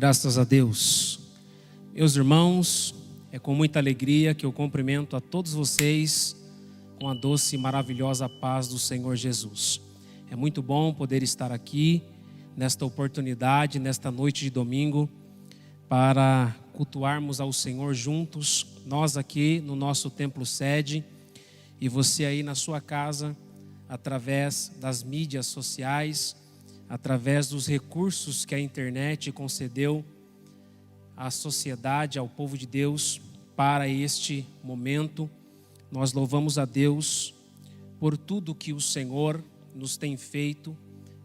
Graças a Deus. Meus irmãos, é com muita alegria que eu cumprimento a todos vocês com a doce e maravilhosa paz do Senhor Jesus. É muito bom poder estar aqui nesta oportunidade, nesta noite de domingo, para cultuarmos ao Senhor juntos, nós aqui no nosso templo sede e você aí na sua casa, através das mídias sociais, através dos recursos que a internet concedeu à sociedade, ao povo de Deus para este momento. Nós louvamos a Deus por tudo que o Senhor nos tem feito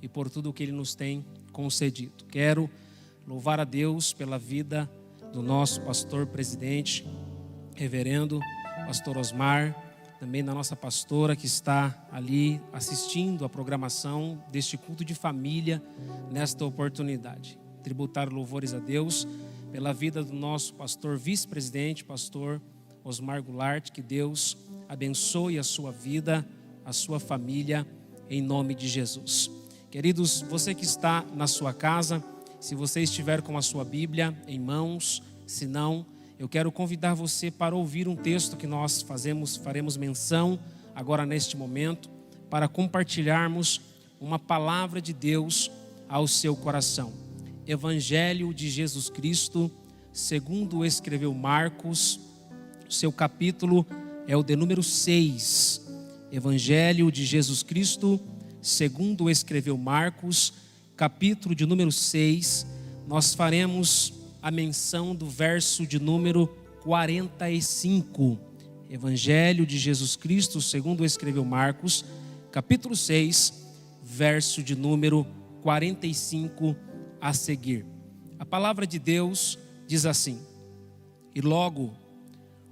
e por tudo que Ele nos tem concedido. Quero louvar a Deus pela vida do nosso pastor presidente, reverendo pastor Osmar, também da nossa pastora que está ali assistindo a programação deste culto de família nesta oportunidade. Tributar louvores a Deus pela vida do nosso pastor vice-presidente, pastor Osmar Goulart, que Deus abençoe a sua vida, a sua família, em nome de Jesus. Queridos, você que está na sua casa, se você estiver com a sua Bíblia em mãos, se não, eu quero convidar você para ouvir um texto que nós faremos menção agora neste momento, para compartilharmos uma palavra de Deus ao seu coração. Evangelho de Jesus Cristo, segundo escreveu Marcos, seu capítulo é o de número 6. Evangelho de Jesus Cristo, segundo escreveu Marcos, capítulo de número 6, nós faremos a menção do verso de número 45. Evangelho de Jesus Cristo, segundo escreveu Marcos, capítulo 6, verso de número 45 a seguir. A palavra de Deus diz assim: E logo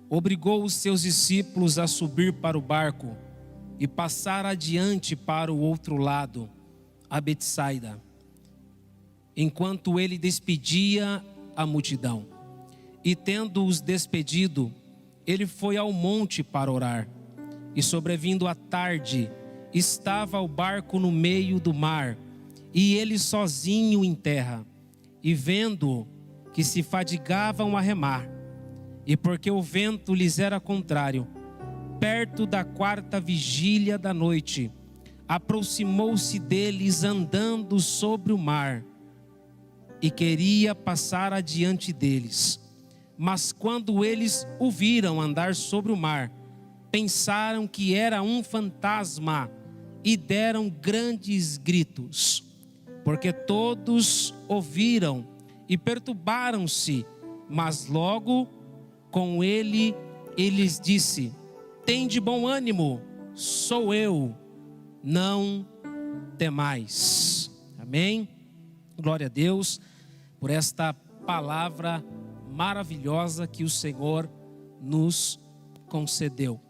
obrigou os seus discípulos a subir para o barco e passar adiante para o outro lado, a Betsaida, enquanto ele despedia a multidão. E tendo-os despedido, ele foi ao monte para orar. E sobrevindo a tarde, estava o barco no meio do mar, e ele sozinho em terra. E vendo que se fadigavam a remar, e porque o vento lhes era contrário, perto da 4ª vigília da noite, aproximou-se deles andando sobre o mar, e queria passar adiante deles. Mas quando eles o viram andar sobre o mar, pensaram que era um fantasma e deram grandes gritos, porque todos ouviram e perturbaram-se. Mas logo com ele lhes disse: Tende bom ânimo, sou eu, não temais. Amém? Glória a Deus por esta palavra maravilhosa que o Senhor nos concedeu.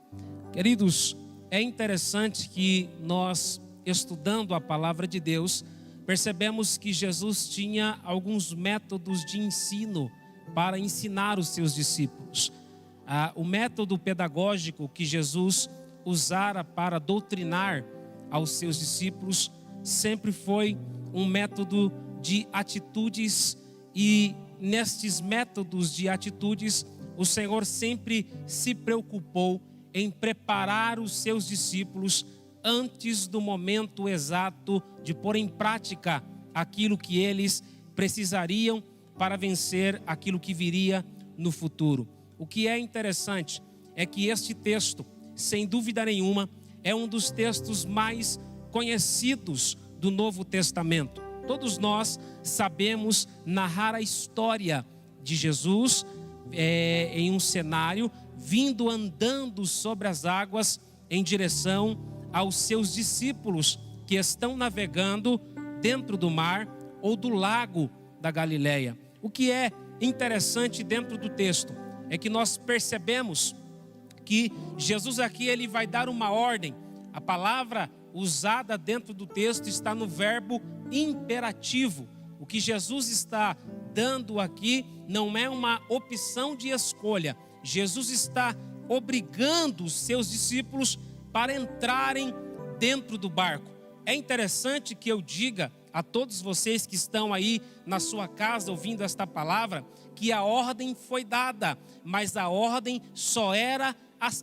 Queridos, é interessante que nós, estudando a palavra de Deus, percebemos que Jesus tinha alguns métodos de ensino para ensinar os seus discípulos. O método pedagógico que Jesus usara para doutrinar aos seus discípulos sempre foi um método de atitudes, e nestes métodos de atitudes o Senhor sempre se preocupou em preparar os seus discípulos antes do momento exato de pôr em prática aquilo que eles precisariam para vencer aquilo que viria no futuro. O que é interessante é que este texto, sem dúvida nenhuma, é um dos textos mais conhecidos do Novo Testamento. Todos nós sabemos narrar a história de Jesus em um cenário, vindo andando sobre as águas em direção aos seus discípulos que estão navegando dentro do mar ou do lago da Galileia. O que é interessante dentro do texto é que nós percebemos que Jesus aqui ele vai dar uma ordem. A palavra usada dentro do texto está no verbo imperativo. O que Jesus está dando aqui não é uma opção de escolha. Jesus está obrigando os seus discípulos para entrarem dentro do barco. É interessante que eu diga a todos vocês que estão aí na sua casa ouvindo esta palavra, que a ordem foi dada, mas a ordem só era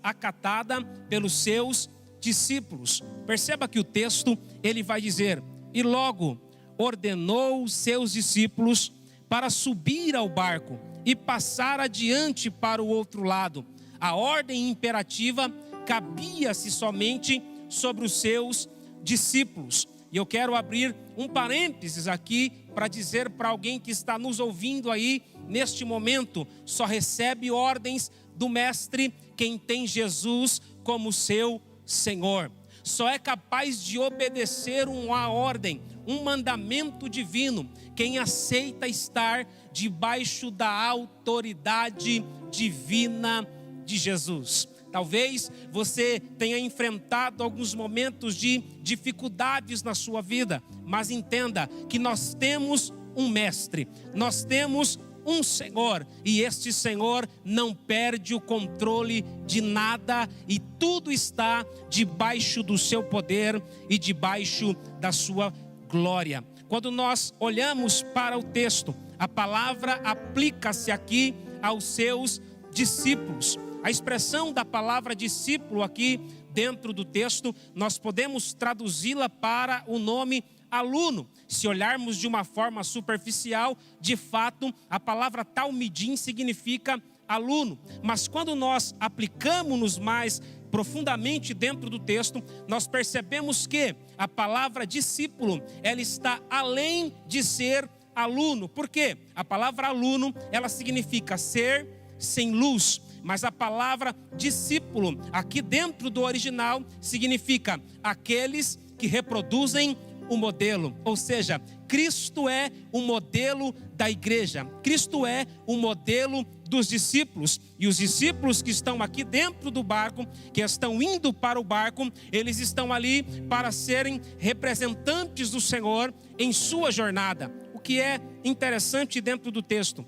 acatada pelos seus discípulos. Perceba que o texto, ele vai dizer: e logo ordenou os seus discípulos para subir ao barco e passar adiante para o outro lado. A ordem imperativa cabia-se somente sobre os seus discípulos. E eu quero abrir um parênteses aqui para dizer para alguém que está nos ouvindo aí neste momento: só recebe ordens do Mestre quem tem Jesus como seu Senhor. Só é capaz de obedecer uma ordem, um mandamento divino, quem aceita estar debaixo da autoridade divina de Jesus. Talvez você tenha enfrentado alguns momentos de dificuldades na sua vida, mas entenda que nós temos um mestre, nós temos um Senhor, e este Senhor não perde o controle de nada, e tudo está debaixo do seu poder e debaixo da sua glória. Quando nós olhamos para o texto, a palavra aplica-se aqui aos seus discípulos. A expressão da palavra discípulo aqui dentro do texto, nós podemos traduzi-la para o nome aluno. Se olharmos de uma forma superficial, de fato, a palavra talmidim significa aluno. Mas quando nós aplicamos-nos mais profundamente dentro do texto, nós percebemos que a palavra discípulo, ela está além de ser aluno. Por quê? A palavra aluno, ela significa ser sem luz. Mas a palavra discípulo, aqui dentro do original, significa aqueles que reproduzem o modelo. Ou seja, Cristo é o modelo da igreja. Cristo é o modelo dos discípulos. E os discípulos que estão aqui dentro do barco, que estão indo para o barco, eles estão ali para serem representantes do Senhor em sua jornada. O que é interessante dentro do texto,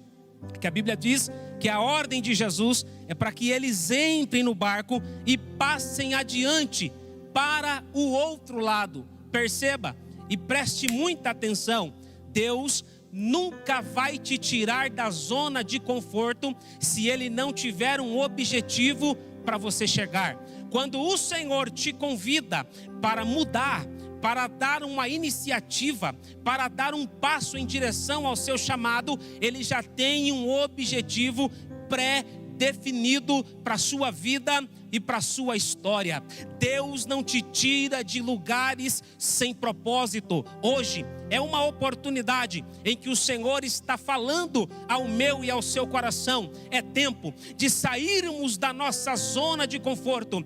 que a Bíblia diz que a ordem de Jesus é para que eles entrem no barco e passem adiante para o outro lado. Perceba e preste muita atenção: Deus nunca vai te tirar da zona de conforto se Ele não tiver um objetivo para você chegar. Quando o Senhor te convida para mudar, para dar uma iniciativa, para dar um passo em direção ao seu chamado, Ele já tem um objetivo pré-definido para a sua vida e para a sua história. Deus não te tira de lugares sem propósito. Hoje é uma oportunidade em que o Senhor está falando ao meu e ao seu coração. É tempo de sairmos da nossa zona de conforto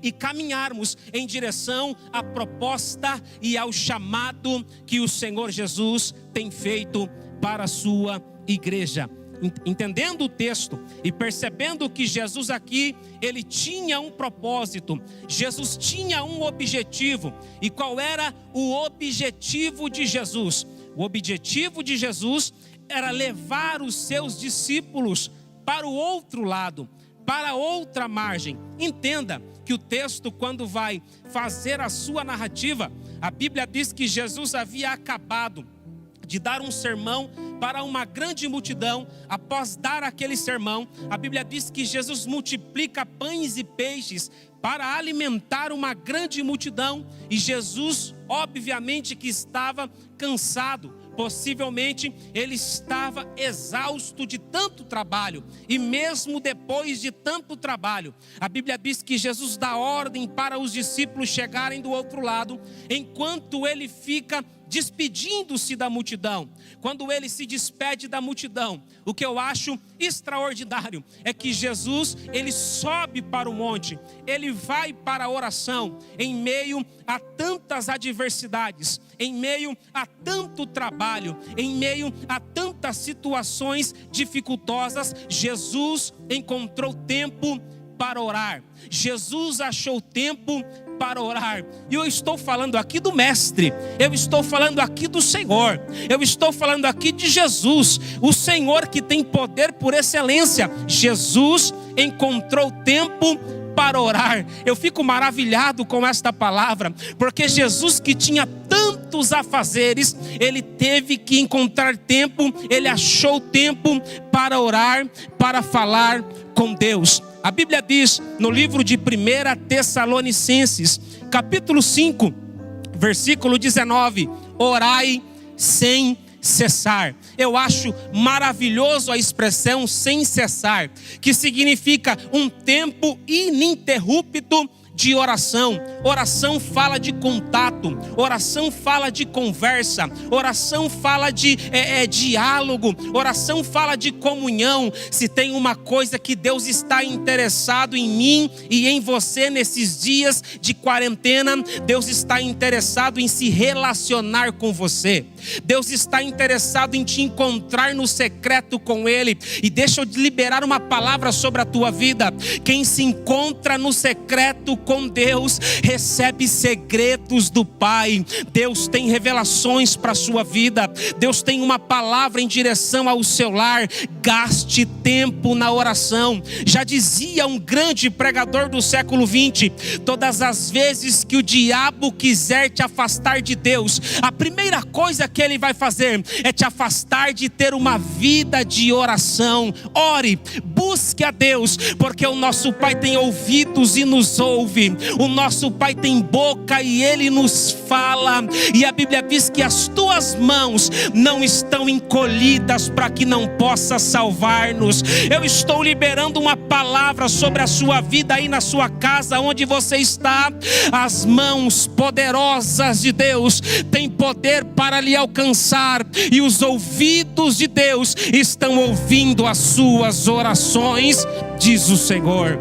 e caminharmos em direção à proposta e ao chamado que o Senhor Jesus tem feito para a sua igreja. Entendendo o texto e percebendo que Jesus aqui, ele tinha um propósito, Jesus tinha um objetivo. E qual era o objetivo de Jesus? O objetivo de Jesus era levar os seus discípulos para o outro lado, para outra margem. Entenda que o texto, quando vai fazer a sua narrativa, a Bíblia diz que Jesus havia acabado de dar um sermão para uma grande multidão. Após dar aquele sermão, a Bíblia diz que Jesus multiplica pães e peixes para alimentar uma grande multidão. E Jesus, obviamente que estava cansado, possivelmente ele estava exausto de tanto trabalho. E mesmo depois de tanto trabalho, a Bíblia diz que Jesus dá ordem para os discípulos chegarem do outro lado, enquanto ele fica despedindo-se da multidão. Quando ele se despede da multidão, o que eu acho extraordinário é que Jesus, ele sobe para o monte, ele vai para a oração, em meio a tantas adversidades, em meio a tanto trabalho, em meio a tantas situações dificultosas. Jesus encontrou tempo para orar. Jesus achou tempo para orar. E eu estou falando aqui do Mestre, eu estou falando aqui do Senhor, eu estou falando aqui de Jesus, o Senhor que tem poder por excelência. Jesus encontrou tempo para orar. Eu fico maravilhado com esta palavra, porque Jesus, que tinha tantos afazeres, ele teve que encontrar tempo, ele achou tempo para orar, para falar com Deus. A Bíblia diz no livro de 1 Tessalonicenses, capítulo 5, versículo 19: orai sem cessar. Eu acho maravilhoso a expressão sem cessar, que significa um tempo ininterrupto de oração. Oração fala de contato, oração fala de conversa, oração fala de diálogo, oração fala de comunhão. Se tem uma coisa que Deus está interessado em mim e em você nesses dias de quarentena, Deus está interessado em se relacionar com você. Deus está interessado em te encontrar no secreto com Ele. E deixa eu liberar uma palavra sobre a tua vida. Quem se encontra no secreto com Deus recebe segredos do Pai. Deus tem revelações para a sua vida. Deus tem uma palavra em direção ao seu lar. Gaste tempo na oração. Já dizia um grande pregador do século 20: todas as vezes que o diabo quiser te afastar de Deus, a primeira coisa que ele vai fazer é te afastar de ter uma vida de oração. Ore, busque a Deus, porque o nosso Pai tem ouvidos e nos ouve. O nosso Pai tem boca e Ele nos fala. E a Bíblia diz que as tuas mãos não estão encolhidas para que não possa salvar-nos. Eu estou liberando uma palavra sobre a sua vida aí na sua casa, onde você está. As mãos poderosas de Deus têm poder para lhe alcançar, e os ouvidos de Deus estão ouvindo as suas orações, diz o Senhor.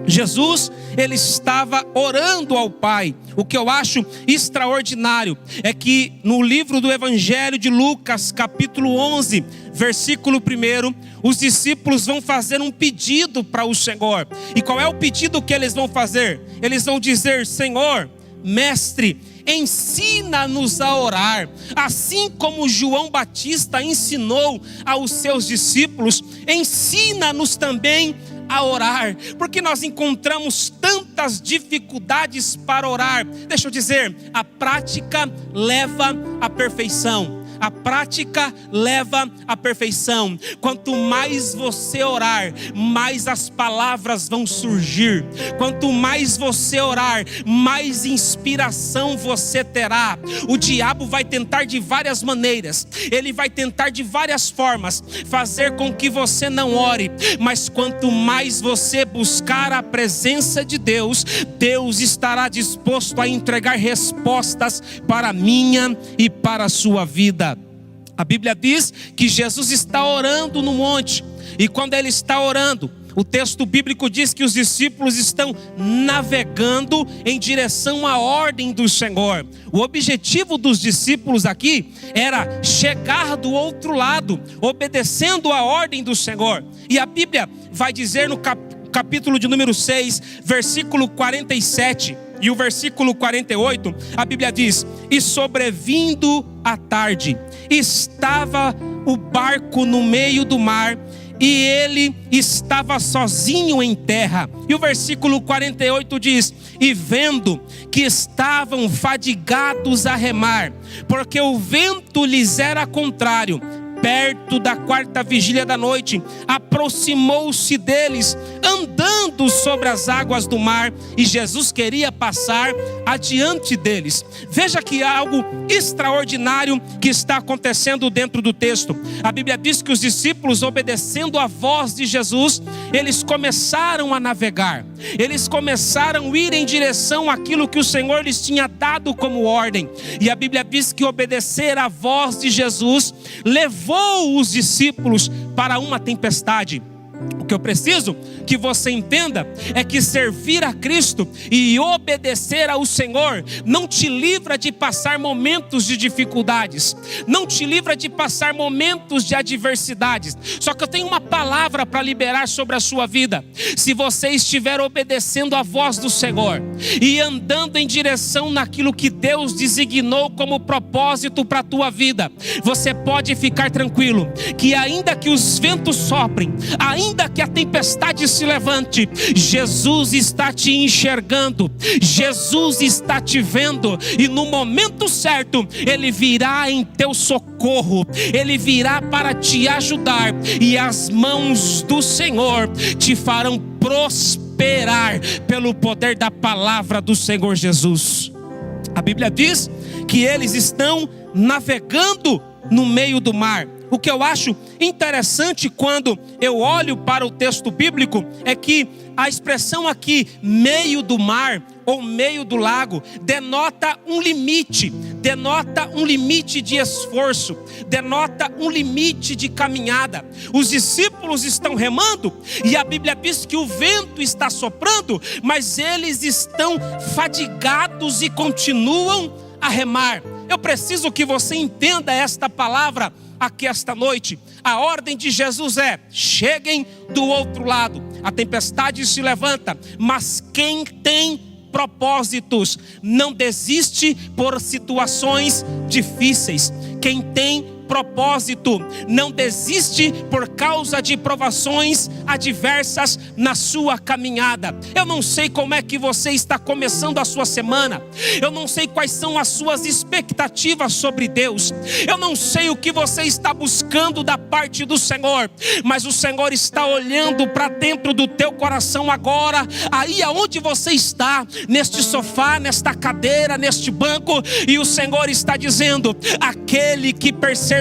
Jesus, ele estava orando ao Pai. O que eu acho extraordinário é que no livro do Evangelho de Lucas, capítulo 11, versículo 1, os discípulos vão fazer um pedido para o Senhor. E qual é o pedido que eles vão fazer? Eles vão dizer: Senhor, mestre, ensina-nos a orar, assim como João Batista ensinou aos seus discípulos. Ensina-nos também a orar, porque nós encontramos tantas dificuldades para orar. Deixa eu dizer, a prática leva à perfeição. A prática leva à perfeição. Quanto mais você orar, mais as palavras vão surgir. Quanto mais você orar, mais inspiração você terá. O diabo vai tentar de várias maneiras, ele vai tentar de várias formas fazer com que você não ore. Mas quanto mais você buscar a presença de Deus, Deus estará disposto a entregar respostas para a minha e para a sua vida. A Bíblia diz que Jesus está orando no monte, e quando ele está orando, o texto bíblico diz que os discípulos estão navegando em direção à ordem do Senhor. O objetivo dos discípulos aqui era chegar do outro lado, obedecendo a ordem do Senhor. E a Bíblia vai dizer no capítulo de número 6, versículo 47 e o versículo 48, a Bíblia diz: e sobrevindo a tarde, estava o barco no meio do mar, e ele estava sozinho em terra. E o versículo 48 diz: e vendo que estavam fadigados a remar, porque o vento lhes era contrário, perto da 4ª vigília da noite, aproximou-se deles, andando sobre as águas do mar, e Jesus queria passar adiante deles. Veja que há algo extraordinário que está acontecendo dentro do texto. A Bíblia diz que os discípulos, obedecendo a voz de Jesus, eles começaram a navegar. Eles começaram a ir em direção àquilo que o Senhor lhes tinha dado como ordem. E a Bíblia diz que obedecer à voz de Jesus levou os discípulos para uma tempestade. O que eu preciso que você entenda é que servir a Cristo e obedecer ao Senhor não te livra de passar momentos de dificuldades, não te livra de passar momentos de adversidades. Só que eu tenho uma palavra para liberar sobre a sua vida. Se você estiver obedecendo a voz do Senhor e andando em direção naquilo que Deus designou como propósito para a tua vida, você pode ficar tranquilo que ainda que os ventos soprem, ainda ainda que a tempestade se levante, Jesus está te enxergando, Jesus está te vendo, e no momento certo Ele virá em teu socorro, Ele virá para te ajudar, e as mãos do Senhor te farão prosperar pelo poder da palavra do Senhor Jesus. A Bíblia diz que eles estão navegando no meio do mar. O que eu acho interessante quando eu olho para o texto bíblico é que a expressão aqui, meio do mar ou meio do lago, denota um limite de esforço, denota um limite de caminhada. Os discípulos estão remando e a Bíblia diz que o vento está soprando, mas eles estão fadigados e continuam a remar. Eu preciso que você entenda esta palavra aqui esta noite. A ordem de Jesus é: cheguem do outro lado. A tempestade se levanta, mas quem tem propósitos não desiste por situações difíceis. Quem tem propósito não desiste por causa de provações adversas na sua caminhada. Eu não sei como é que você está começando a sua semana, eu não sei quais são as suas expectativas sobre Deus, eu não sei o que você está buscando da parte do Senhor, mas o Senhor está olhando para dentro do teu coração agora, aí aonde você está, neste sofá, nesta cadeira, neste banco, e o Senhor está dizendo: aquele que perseverar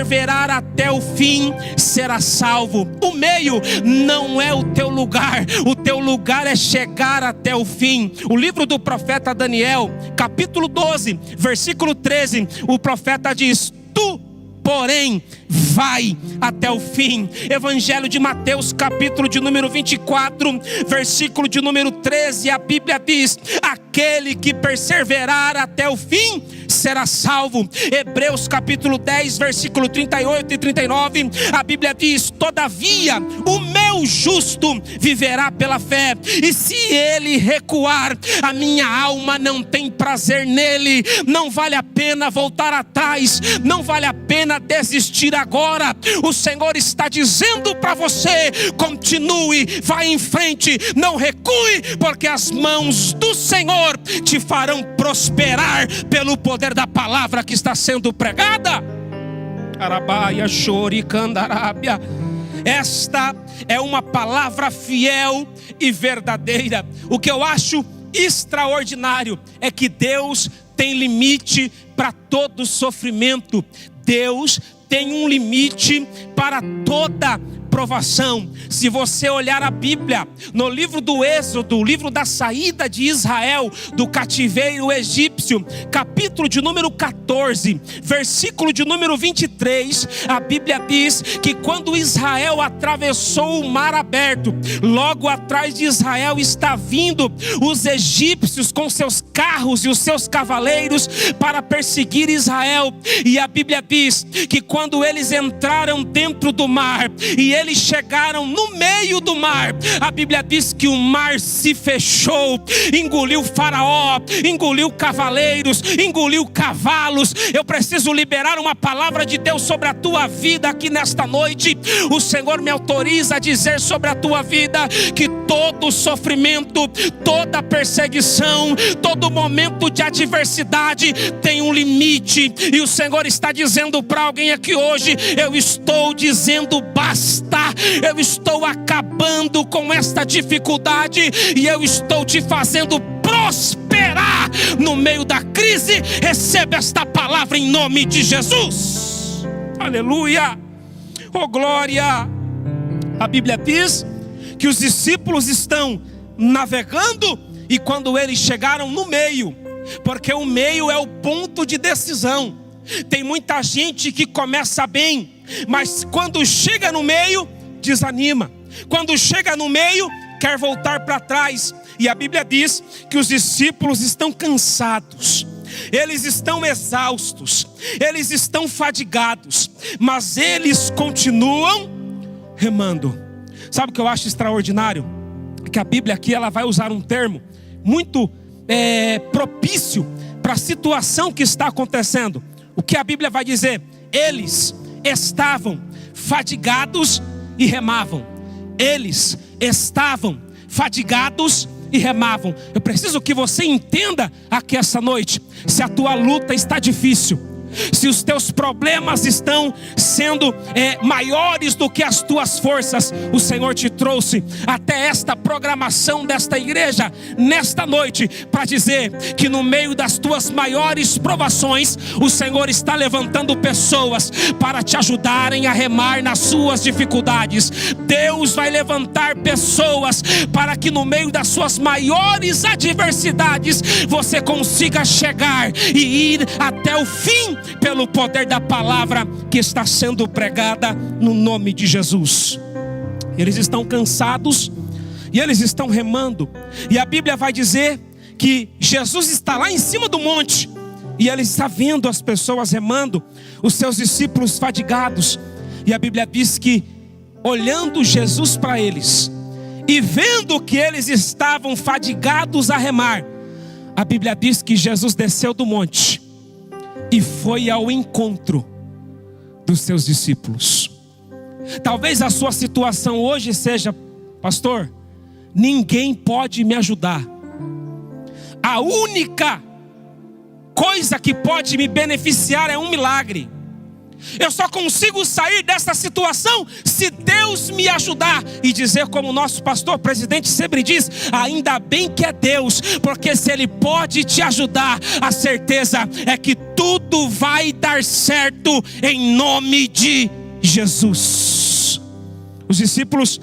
até o fim será salvo. O meio não é o teu lugar é chegar até o fim. O livro do profeta Daniel, capítulo 12, versículo 13, o profeta diz: tu, porém, vai até o fim. Evangelho de Mateus, capítulo de número 24, versículo de número 13, a Bíblia diz: aquele que perseverar até o fim será salvo. Hebreus capítulo 10, versículo 38 e 39, a Bíblia diz: todavia o meu justo viverá pela fé, e se ele recuar, a minha alma não tem prazer nele. Não vale a pena voltar atrás, não vale a pena desistir agora. O Senhor está dizendo para você: continue, vai em frente, não recue, porque as mãos do Senhor te farão prosperar pelo poder da palavra que está sendo pregada. Arabaia, chori, candarábia. Esta é uma palavra fiel e verdadeira. O que eu acho extraordinário é que Deus tem limite para todo sofrimento. Deus tem um limite para toda provação. Se você olhar a Bíblia, no livro do Êxodo, o livro da saída de Israel do cativeiro egípcio, capítulo de número 14, versículo de número 23, a Bíblia diz que quando Israel atravessou o mar aberto, logo atrás de Israel está vindo os egípcios com seus carros e os seus cavaleiros para perseguir Israel. E a Bíblia diz que quando eles entraram dentro do mar e eles chegaram no meio do mar, a Bíblia diz que o mar se fechou, engoliu Faraó, engoliu cavaleiros, engoliu cavalos. Eu preciso liberar uma palavra de Deus sobre a tua vida aqui nesta noite. O Senhor me autoriza a dizer sobre a tua vida que todo sofrimento, toda perseguição, todo momento de adversidade tem um limite, e o Senhor está dizendo para alguém aqui hoje: eu estou dizendo basta. Eu estou acabando com esta dificuldade e eu estou te fazendo prosperar no meio da crise. Receba esta palavra em nome de Jesus. Aleluia. Oh glória. A Bíblia diz que os discípulos estão navegando e quando eles chegaram no meio, porque o meio é o ponto de decisão. Tem muita gente que começa bem, mas quando chega no meio, desanima. Quando chega no meio, quer voltar para trás. E a Bíblia diz que os discípulos estão cansados, eles estão exaustos, eles estão fadigados, mas eles continuam remando. Sabe o que eu acho extraordinário? Que a Bíblia aqui ela vai usar um termo muito propício para a situação que está acontecendo. O que a Bíblia vai dizer? Eles estavam fadigados e remavam. eles estavam fadigados e remavam. Eu preciso que você entenda aqui essa noite, se a tua luta está difícil, se os teus problemas estão sendo maiores do que as tuas forças, o Senhor te trouxe até esta programação desta igreja nesta noite para dizer que no meio das tuas maiores provações, o Senhor está levantando pessoas para te ajudarem a remar nas suas dificuldades. Deus vai levantar pessoas para que no meio das suas maiores adversidades você consiga chegar e ir até o fim pelo poder da palavra que está sendo pregada no nome de Jesus. Eles estão cansados e eles estão remando, e a Bíblia vai dizer que Jesus está lá em cima do monte e ele está vendo as pessoas remando, os seus discípulos fadigados, e a Bíblia diz que olhando Jesus para eles e vendo que eles estavam fadigados a remar, a Bíblia diz que Jesus desceu do monte e foi ao encontro dos seus discípulos. Talvez a sua situação hoje seja: pastor, ninguém pode me ajudar. A única coisa que pode me beneficiar é um milagre. Eu só consigo sair dessa situação se Deus me ajudar. E dizer como o nosso pastor presidente sempre diz: ainda bem que é Deus, porque se Ele pode te ajudar, a certeza é que tudo vai dar certo em nome de Jesus. Os discípulos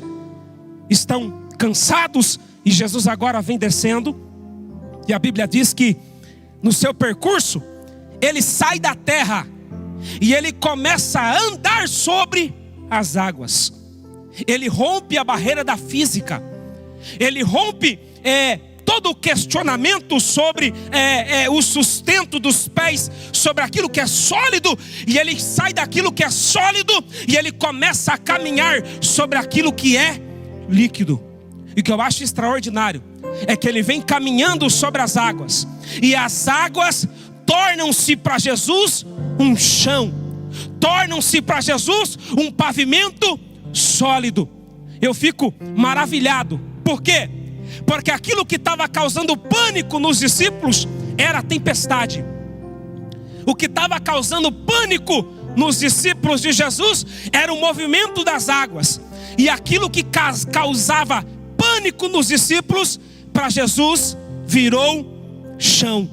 estão cansados e Jesus agora vem descendo, e a Bíblia diz que no seu percurso ele sai da terra e ele começa a andar sobre as águas. Ele rompe a barreira da física. Ele rompe todo o questionamento sobre o sustento dos pés, sobre aquilo que é sólido. E ele sai daquilo que é sólido e ele começa a caminhar sobre aquilo que é líquido. E o que eu acho extraordinário é que ele vem caminhando sobre as águas, e as águas tornam-se para Jesus um chão, tornam-se para Jesus um pavimento sólido. Eu fico maravilhado. Por quê? Porque aquilo que estava causando pânico nos discípulos era a tempestade. O que estava causando pânico nos discípulos de Jesus era o movimento das águas. E aquilo que causava pânico nos discípulos, para Jesus virou chão.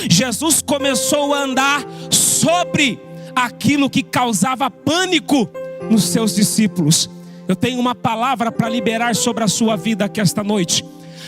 Jesus começou a andar sobre aquilo que causava pânico nos seus discípulos. Eu tenho uma palavra para liberar sobre a sua vida aqui esta noite.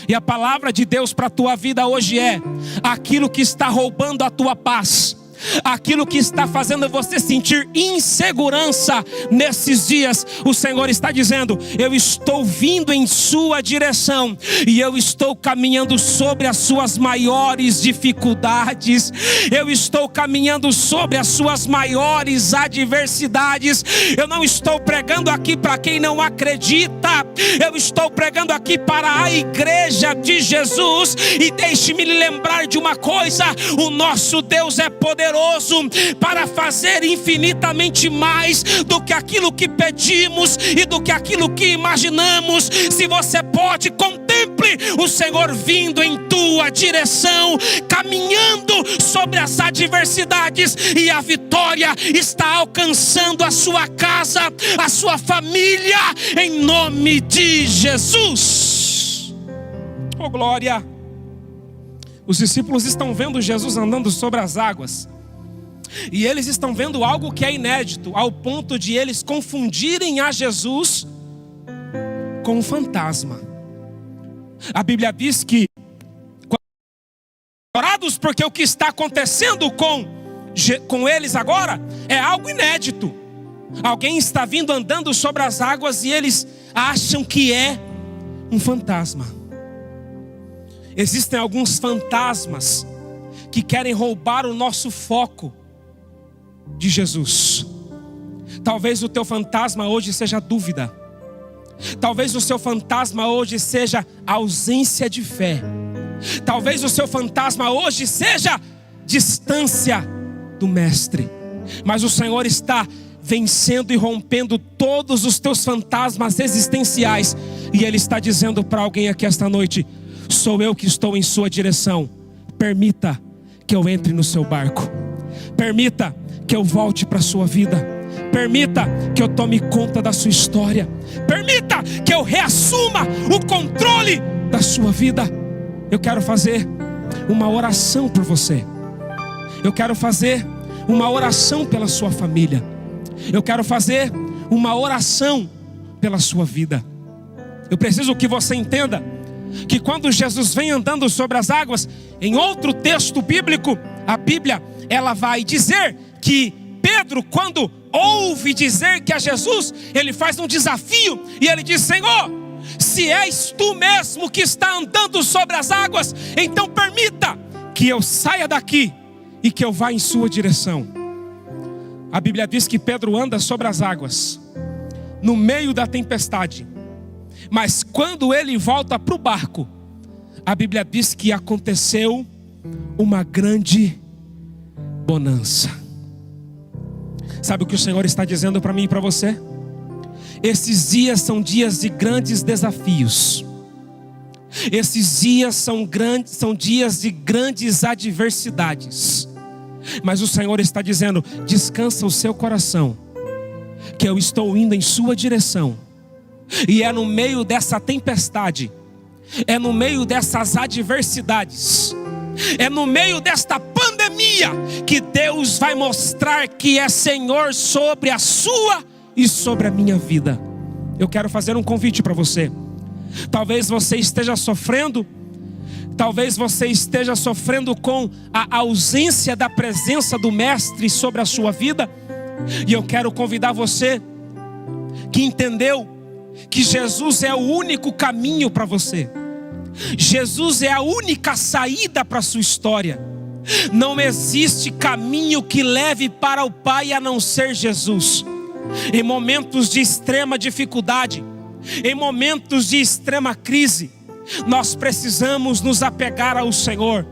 E a palavra de Deus para a tua vida hoje é: aquilo que está roubando a tua paz, aquilo que está fazendo você sentir insegurança nesses dias, o Senhor está dizendo: eu estou vindo em sua direção e eu estou caminhando sobre as suas maiores dificuldades, eu estou caminhando sobre as suas maiores adversidades. Eu não estou pregando aqui para quem não acredita, eu estou pregando aqui para a igreja de Jesus. E deixe-me lhe lembrar de uma coisa: o nosso Deus é poderoso para fazer infinitamente mais do que aquilo que pedimos e do que aquilo que imaginamos. Se você pode, contemple o Senhor vindo em tua direção, caminhando sobre as adversidades, e a vitória está alcançando a sua casa, a sua família, em nome de Jesus. Oh glória! Os discípulos estão vendo Jesus andando sobre as águas, e eles estão vendo algo que é inédito, ao ponto de eles confundirem a Jesus com um fantasma. A Bíblia diz que, orados porque o que está acontecendo com eles agora é algo inédito. Alguém está vindo andando sobre as águas e eles acham que é um fantasma. Existem alguns fantasmas que querem roubar o nosso foco de Jesus. Talvez o teu fantasma hoje seja dúvida. Talvez o seu fantasma hoje seja ausência de fé. Talvez o seu fantasma hoje seja distância do Mestre. Mas o Senhor está vencendo e rompendo todos os teus fantasmas existenciais. E Ele está dizendo para alguém aqui esta noite: sou eu que estou em sua direção. Permita que eu entre no seu barco. Permita que eu volte para a sua vida. Permita que eu tome conta da sua história. Permita que eu reassuma o controle da sua vida. Eu quero fazer uma oração por você. Eu quero fazer uma oração pela sua família. Eu quero fazer uma oração pela sua vida. Eu preciso que você entenda que quando Jesus vem andando sobre as águas, em outro texto bíblico, a Bíblia, ela vai dizer que Pedro, quando ouve dizer que é Jesus, ele faz um desafio e ele diz: Senhor, se és tu mesmo que está andando sobre as águas, então permita que eu saia daqui e que eu vá em sua direção. A Bíblia diz que Pedro anda sobre as águas, no meio da tempestade. Mas quando ele volta para o barco, a Bíblia diz que aconteceu uma grande bonança. Sabe o que o Senhor está dizendo para mim e para você? Esses dias são dias de grandes desafios. Esses dias são dias de grandes adversidades. Mas o Senhor está dizendo: descansa o seu coração, que eu estou indo em sua direção. E é no meio dessa tempestade, é no meio dessas adversidades, é no meio desta pandemia que Deus vai mostrar que é Senhor sobre a sua e sobre a minha vida. Eu quero fazer um convite para você. Talvez você esteja sofrendo, talvez você esteja sofrendo com a ausência da presença do Mestre sobre a sua vida. E eu quero convidar você que entendeu que Jesus é o único caminho para você. Jesus é a única saída para a sua história. Não existe caminho que leve para o Pai a não ser Jesus. Em momentos de extrema dificuldade, em momentos de extrema crise, nós precisamos nos apegar ao Senhor.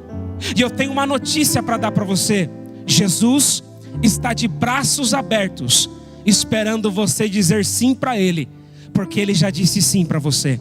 E eu tenho uma notícia para dar para você: Jesus está de braços abertos, esperando você dizer sim para Ele, porque Ele já disse sim para você.